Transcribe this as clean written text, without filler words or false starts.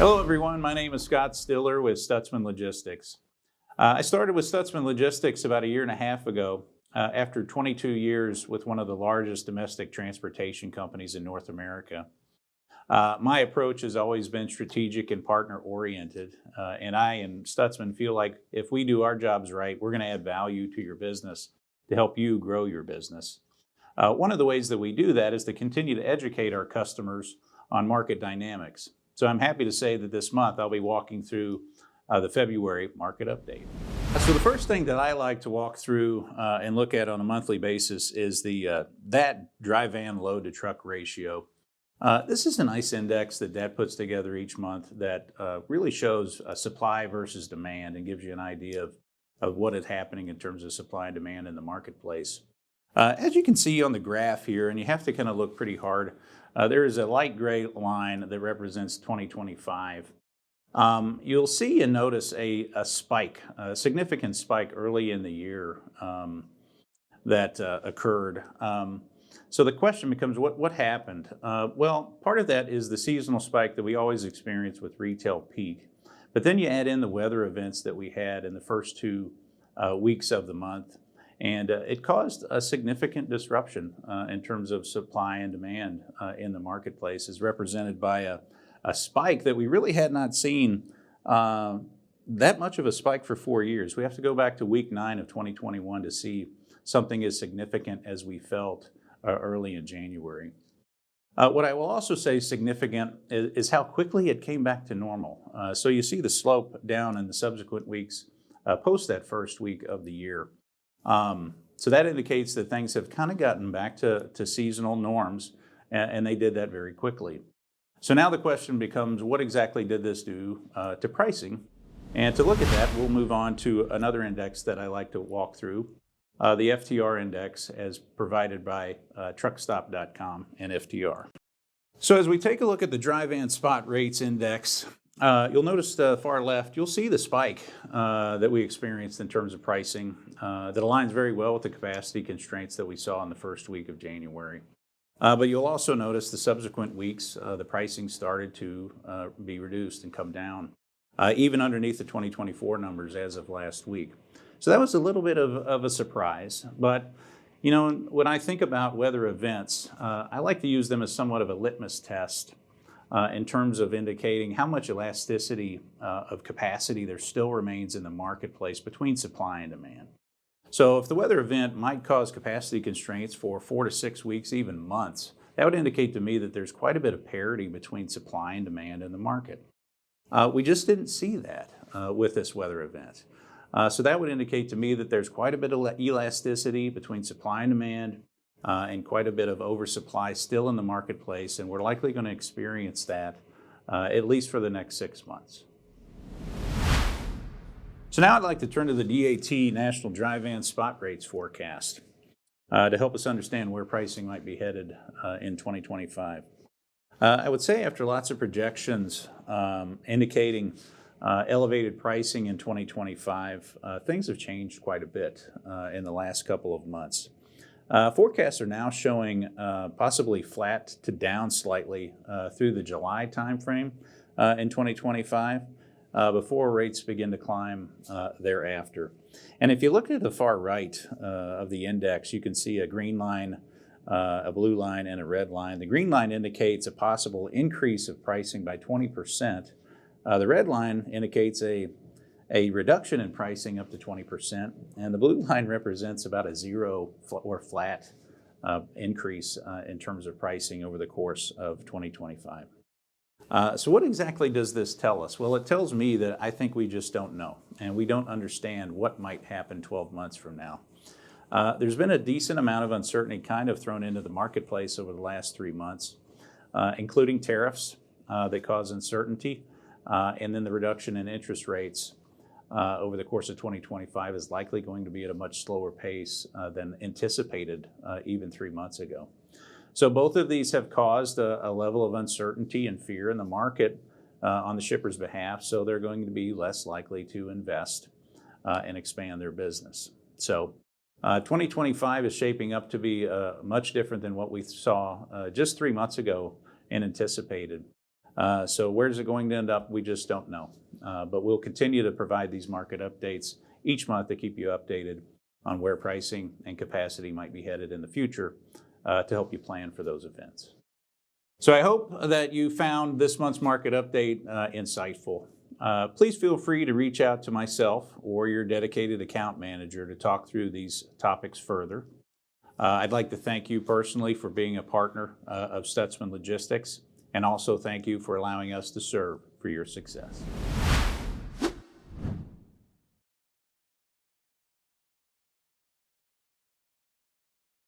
Hello, everyone. My name is Scott Stiller with Stutsman Logistics. I started with Stutsman Logistics about a year and a half ago after 22 years with one of the largest domestic transportation companies in North America. My approach has always been strategic and partner-oriented, and I and Stutsman feel like if we do our jobs right, we're going to add value to your business to help you grow your business. One of the ways that we do that is to continue to educate our customers on market dynamics. So I'm happy to say that this month I'll be walking through the February market update. So the first thing that I like to walk through and look at on a monthly basis is that dry van load to truck ratio. This is a nice index that puts together each month that really shows supply versus demand and gives you an idea of what is happening in terms of supply and demand in the marketplace. As you can see on the graph here, and you have to kind of look pretty hard, there is a light gray line that represents 2025. You'll see and notice a spike, a significant spike early in the year that occurred. So the question becomes, what happened? Well, part of that is the seasonal spike that we always experience with retail peak. But then you add in the weather events that we had in the first 2 weeks of the month. And it caused a significant disruption in terms of supply and demand in the marketplace, as represented by a spike that we really had not seen that much of a spike for 4 years. We have to go back to week 9 of 2021 to see something as significant as we felt early in January. What I will also say significant is how quickly it came back to normal. So you see the slope down in the subsequent weeks post that first week of the year. So that indicates that things have kind of gotten back to seasonal norms, and they did that very quickly. So now the question becomes, what exactly did this do to pricing? And to look at that, we'll move on to another index that I like to walk through, the FTR index as provided by truckstop.com and FTR. So as we take a look at the dry van spot rates index, you'll notice the far left, you'll see the spike that we experienced in terms of pricing that aligns very well with the capacity constraints that we saw in the first week of January. But you'll also notice the subsequent weeks, the pricing started to be reduced and come down, even underneath the 2024 numbers as of last week. So that was a little bit of a surprise. But, you know, when I think about weather events, I like to use them as somewhat of a litmus test in terms of indicating how much elasticity of capacity there still remains in the marketplace between supply and demand. So if the weather event might cause capacity constraints for 4 to 6 weeks, even months, that would indicate to me that there's quite a bit of parity between supply and demand in the market. We just didn't see that with this weather event. So that would indicate to me that there's quite a bit of elasticity between supply and demand, and quite a bit of oversupply still in the marketplace, and we're likely going to experience that at least for the next 6 months. So now I'd like to turn to the DAT National Dry Van Spot Rates forecast to help us understand where pricing might be headed in 2025. I would say after lots of projections indicating elevated pricing in 2025, things have changed quite a bit in the last couple of months. Forecasts are now showing possibly flat to down slightly through the July timeframe in 2025 before rates begin to climb thereafter. And if you look at the far right of the index, you can see a green line, a blue line, and a red line. The green line indicates a possible increase of pricing by 20%. The red line indicates a reduction in pricing up to 20%, and the blue line represents about a zero or flat increase in terms of pricing over the course of 2025. So what exactly does this tell us? Well, it tells me that I think we just don't know, and we don't understand what might happen 12 months from now. There's been a decent amount of uncertainty kind of thrown into the marketplace over the last 3 months, including tariffs that cause uncertainty, and then the reduction in interest rates over the course of 2025 is likely going to be at a much slower pace than anticipated even 3 months ago. So both of these have caused a level of uncertainty and fear in the market on the shipper's behalf, so they're going to be less likely to invest and expand their business. So 2025 is shaping up to be much different than what we saw just 3 months ago and anticipated. So where's it going to end up? We just don't know. But we'll continue to provide these market updates each month to keep you updated on where pricing and capacity might be headed in the future to help you plan for those events. So I hope that you found this month's market update insightful. Please feel free to reach out to myself or your dedicated account manager to talk through these topics further. I'd like to thank you personally for being a partner of Stutsman Logistics, and also thank you for allowing us to serve for your success.